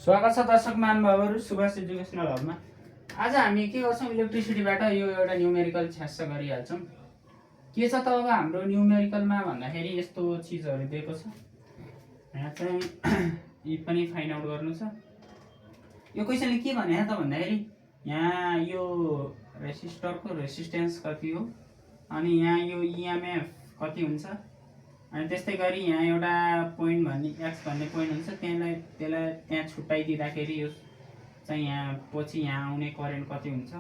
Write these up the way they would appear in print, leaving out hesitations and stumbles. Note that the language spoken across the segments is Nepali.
स्वागत छ दर्शक महानुभावहरू सुभाष एजुकेसनल हबमा। आज हामी के गर्छौँ, इलेक्ट्रिसिटीबाट यो एउटा न्युमेरिकल छ्यास गरिहाल्छौँ। के छ त अब हाम्रो न्युमेरिकलमा भन्दाखेरि यस्तो चिजहरू दिएको छ। यहाँ चाहिँ यी पनि फाइन्ड आउट गर्नु छ। यो क्वेसनले के भने त भन्दाखेरि यहाँ यो रेसिस्टरको रेसिस्टेन्स कति हो, अनि यहाँ यो इएमएफ कति हुन्छ, अनि त्यस्तै गरी यहाँ एउटा पोइन्ट भन्ने एक्स भन्ने पोइन्ट हुन्छ, त्यसलाई त्यहाँ छुट्याइदिँदाखेरि यो चाहिँ यहाँ पछि यहाँ आउने करेन्ट कति हुन्छ।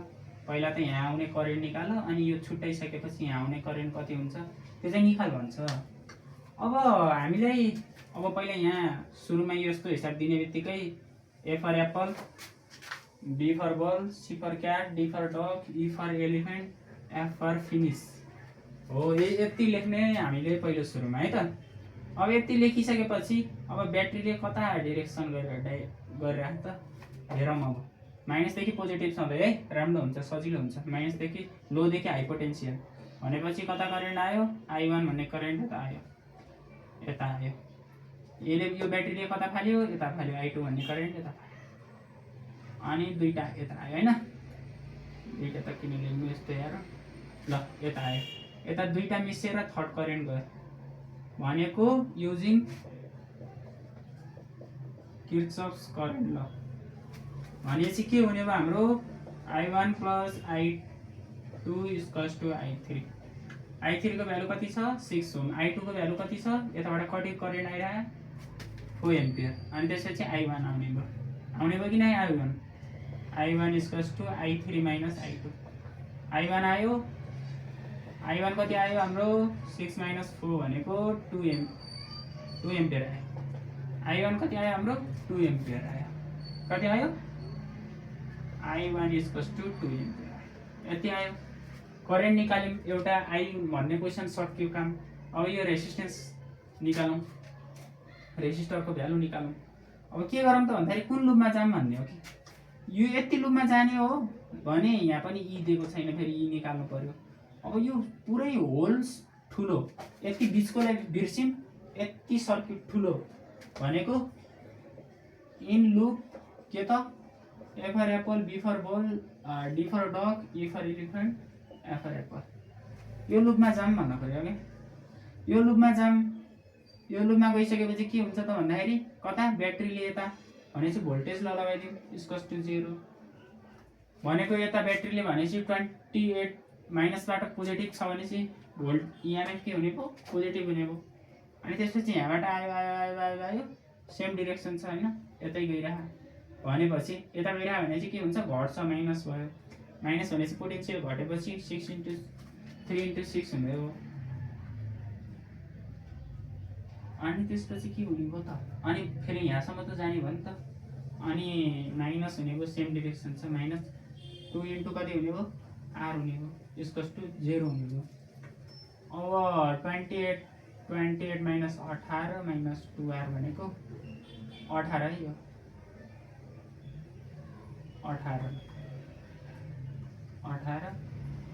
पहिला त यहाँ आउने करेन्ट निकाल, अनि यो छुट्याइसकेपछि यहाँ आउने करेन्ट कति हुन्छ त्यो चाहिँ निकाल भन्छ। अब हामीलाई अब पहिला यहाँ सुरुमा यस्तो हिसाब दिने बित्तिकै A for apple, B for ball, C for cat, D for dog, E for elephant, F for finish हो। यति लेख्ने हामीले पहिलो सुरुमा है त। अब यति लेखिसकेपछि अब ब्याट्रीले कता डिरेक्सन गरिरहेको त हेरौँ। अब माइनसदेखि पोजिटिभ सधैँ है राम्रो हुन्छ, सजिलो हुन्छ। माइनसदेखि लोदेखि हाई पोटेन्सियल भनेपछि कता करेन्ट आयो, I1 भन्ने करेन्ट यता आयो, यता आयो। यसले यो ब्याट्रीले कता फाल्यो, यता फाल्यो। I2 भन्ने करेन्ट यता फाल्यो, अनि दुईटा यता आयो होइन। दुईटा त किन लेख्नु यस्तो हेर ल, यता आयो। यता दुईटा मिसेर थर्ड करेन्ट गयो भनेको युजिङ किर्चफ्स करेन्ट ल। भनेपछि के हुने भयो हाम्रो I1 plus I2 equals to I3। I3 को भ्यालु कति छ 6 ओम, I2 को भ्यालु कति छ, यताबाट कति करेन्ट आइरहेको 4 एम्पियर, अनि त्यसपछि I1 आउने भयो कि नै I1 equals to I3 minus I2। I1 आयो, I1 कति आयो हाम्रो 6 माइनस 4 भनेको 2 एम्पियर आयो। I1 कति आयो हाम्रो 2 एम्पियर आयो। कति आयो I1 इक्वल्स टु 2 एम्पियर आयो। यति आयो। करेन्ट निकाल्यौँ एउटा। I भन्ने क्वेसन सक्यो काम। अब यो रेसिस्टेन्स निकालौँ, रेसिस्टरको भ्यालु निकालौँ। अब के गरौँ त भन्दाखेरि कुन लुपमा जाऊँ भन्ने हो कि यो यति लुपमा जाने हो भने यहाँ पनि ई दिएको छैन, फेरि ई निकाल्नु पर्यो। अब यो पुरै होल्स ठुलो, यति बिचकोलाई बिर्सिम, यति सर्किट ठुलो भनेको इन लुप के त A for apple, B for ball, D for dog, E for elephant, F for apple. यो लुपमा जाम भन्न खोज्यो क्या। यो लुपमा जाम, यो लुपमा गइसकेपछि के हुन्छ त भन्दाखेरि कता ब्याट्रीले यता भनेपछि भोल्टेज लगाइदिउँ इक्वल्स टु 0 भनेको यता ब्याट्रीले भनेपछि 28 माइनसबाट पोजिटिभ छ भनेपछि भोल्ट इएमएफ के हुने भयो पोजिटिभ हुने भयो। अनि त्यसपछि यहाँबाट आयो आयो आयो आयो आयो सेम डिरेक्सन छ होइन, यतै गइरह भनेपछि यता गइरह भने चाहिँ के हुन्छ घट्छ, माइनस भयो। माइनस भनेपछि पोटेन्सियल घटेपछि 6 × 3 × 6 हुने हो। अनि त्यसपछि के हुने भयो त, अनि फेरि यहाँसम्म त जाने भयो नि त, अनि माइनस हुने भयो, सेम डिरेक्सन छ। माइनस 2 × कति हुने भयो R हुने भयो इक्वल्स टु 0 हुने भयो। अब 28 माइनस 18 माइनस 2R भनेको 18 है। यो 18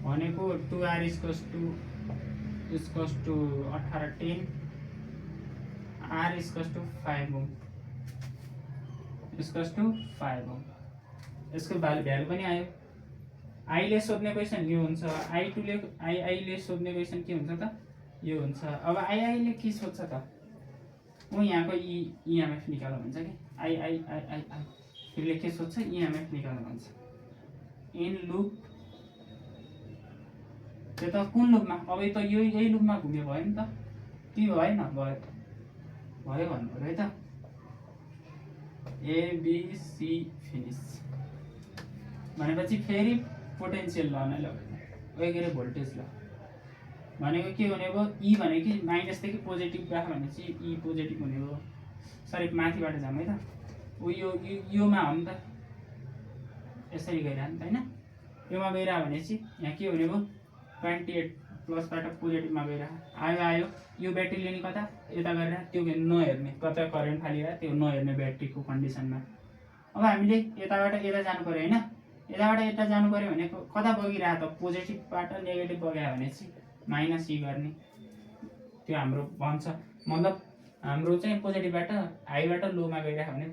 भनेको 2R equals to 18 10 R equals to 5 ohm equals to 5 ohm. यसको भ्यालु पनि आयो। आईले सोध्ने क्वेसन यो हुन्छ, आईले सोध्ने क्वेसन के हुन्छ त यो हुन्छ। अब आईले के सोध्छ त, ऊ यहाँको इएमएफ निकाल्नु भन्छ कि आई फेरि के सोध्छ इएमएफ निकाल्नु भन्छ इन लुप। त्यो त कुन लुपमा, अब त यही लुपमा घुम्यो भयो नि त, के भएन भयो भन्नु पर्यो है त। एबिसी फिनिस भनेपछि फेरि पोटेन्सियल ल नै लगायो, के अरे भोल्टेज ल भनेको के हुने भयो ई भनेको माइनसदेखि पोजिटिभ गयो भनेपछि ई पोजिटिभ हुने हो। सरी माथिबाट जाऊँ है त, ऊ योमा हो नि त, यसरी गइरह नि त होइन। योमा गइरह भनेपछि यहाँ के हुने भयो 28 प्लसबाट पोजिटिभमा गइरह आयो। यो ब्याट्रीले नि कता यता गरेर त्यो नहेर्ने, कता करेन्ट फालिरह त्यो नहेर्ने ब्याट्रीको कन्डिसनमा। अब हामीले यताबाट यता जानु पर्यो होइन, यताबाट यता जानु पर्यो भने कता बगिरह त पोजिटिभबाट नेगेटिभ बग्यो भनेपछि माइनस ई गर्ने, त्यो हाम्रो भन्छ। मतलब हाम्रो चाहिँ पोजिटिभबाट हाईबाट लोमा गइरहेको भने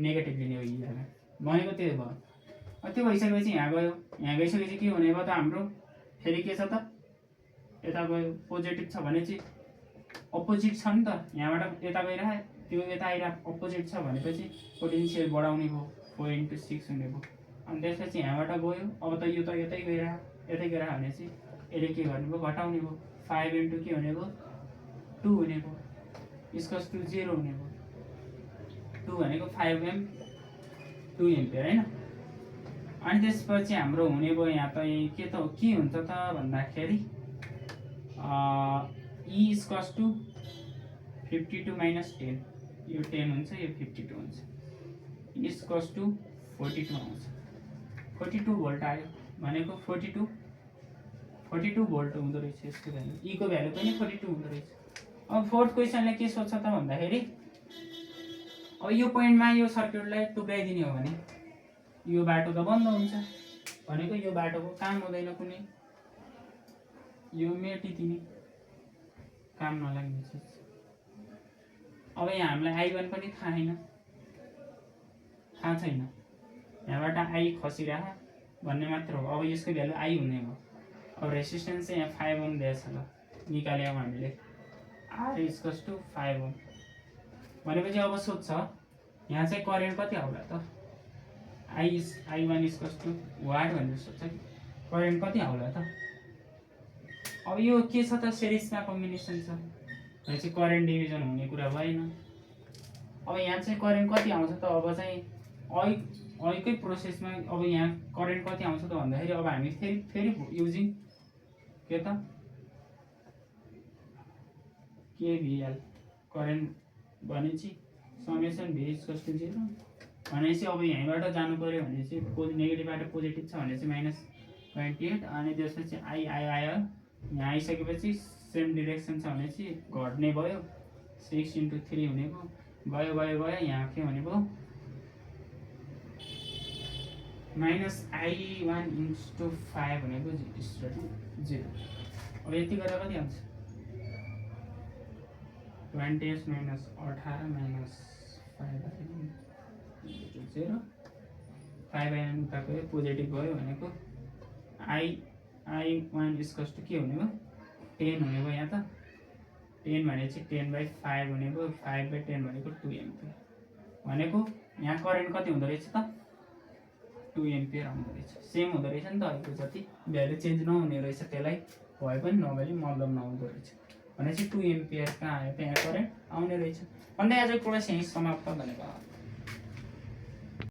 नेगेटिभ लिने हो यिनीहरूलाई भनेको त्यही भयो। त्यो भइसकेपछि यहाँ गयो, यहाँ गइसकेपछि के हुने भयो त हाम्रो फेरि के छ त यता गयो पोजिटिभ छ भने चाहिँ अपोजिट छ नि त, यहाँबाट यता गइरह्यो त्यो यता आइरहेको अपोजिट छ भनेपछि पोटेन्सियल बढाउने भयो 4 × 6 हुने भयो। अनि त्यसपछि यहाँबाट गयो, अब त यो त यतै गइरह्यो भने चाहिँ यसले के गर्ने भयो घटाउने भयो, 5 × के हुने भयो 2 हुने भयो इक्वल्स टु 0 हुने भयो। 2 भनेको 5 2 एम्पियर होइन। अनि त्यसपछि हाम्रो हुने भयो यहाँ त के हुन्छ त भन्दाखेरि E इक्वल्स टु 52 - 10, यो 10 हुन्छ यो 52 हुन्छ, इक्वल्स टु 42 आउँछ। 42 भोल्ट आयो भनेको 42 भोल्ट हुँदो रहेछ यसको भ्यालु, E को भ्यालु पनि 42 हुँदो रहेछ। अब फोर्थ क्वेसनले के सोध्छ त भन्दाखेरि अब यो पोइन्टमा यो सर्किटलाई टुक्राइदिने हो भने यो बाटो त बन्द हुन्छ भनेको यो बाटोको काम हुँदैन, कुनै यो मेटिदिने काम नलाग्ने चिज। अब यहाँ हामीलाई I1 पनि थाहा छैन, यहाँबाट I खसिरह भन्ने मात्र हो। अब यसको भ्यालु I हुने हो। अब रेसिस्टेन्स चाहिँ यहाँ 5 ओम दिएछ ल, निकाल्यौँ हामीले R इक्वल्स टु 5 ओम भनेपछि अब सोध्छ यहाँ चाहिँ करेन्ट कति आउला त, I1 इक्वल्स टु वाट भनेर सोध्छ कि करेन्ट कति आउला त। अब यो के छ त सिरिजमा कम्बिनेसन छ भनेपछि करेन्ट डिभिजन हुने कुरा भएन। अब यहाँ चाहिँ करेन्ट कति आउँछ त, अब चाहिँ अहिलेकै प्रोसेसमा अब यहाँ करेन्ट कति आउँछ त भन्दाखेरि अब हामी फेरि युजिङ के त KVL करेन्ट भनेपछि समेसन V इक्वल्स टु 0 भनेपछि अब यहीँबाट जानु पर्यो भने चाहिँ नेगेटिभबाट पोजिटिभ छ भने चाहिँ -28 अनि त्यसपछि I आयो, यहाँ आइसकेपछि सेम डिरेक्सन छ भने चाहिँ घट्ने भयो 6 × 3 हुने भयो यहाँ के हुने भयो -I1 × 5 भनेको 0। अब यति गरेर कति आउँछ 20 - 18 - 5 0 5 आइएन उता गयो पोजिटिभ भयो भनेको I1 इक्वल्स टु के हुने भयो 10 हुने भयो। यहाँ त 10 भनेपछि 10/5 हुने भयो, 5/10 भनेको 2 एम्पियर भनेको यहाँ करेन्ट कति हुँदो रहेछ त 2 एम्पियर आउँदो रहेछ। सेम हुँदो रहेछ नि त अहिलेको जति, भ्यालु चेन्ज नहुने रहेछ, त्यसलाई भए पनि नभए मतलब नहुँदो रहेछ भनेपछि 2 एम्पियर कहाँ आयो त्यहाँ करेन्ट आउने रहेछ। अन्त आजको क्लास यहीँ समाप्त। धन्यवाद।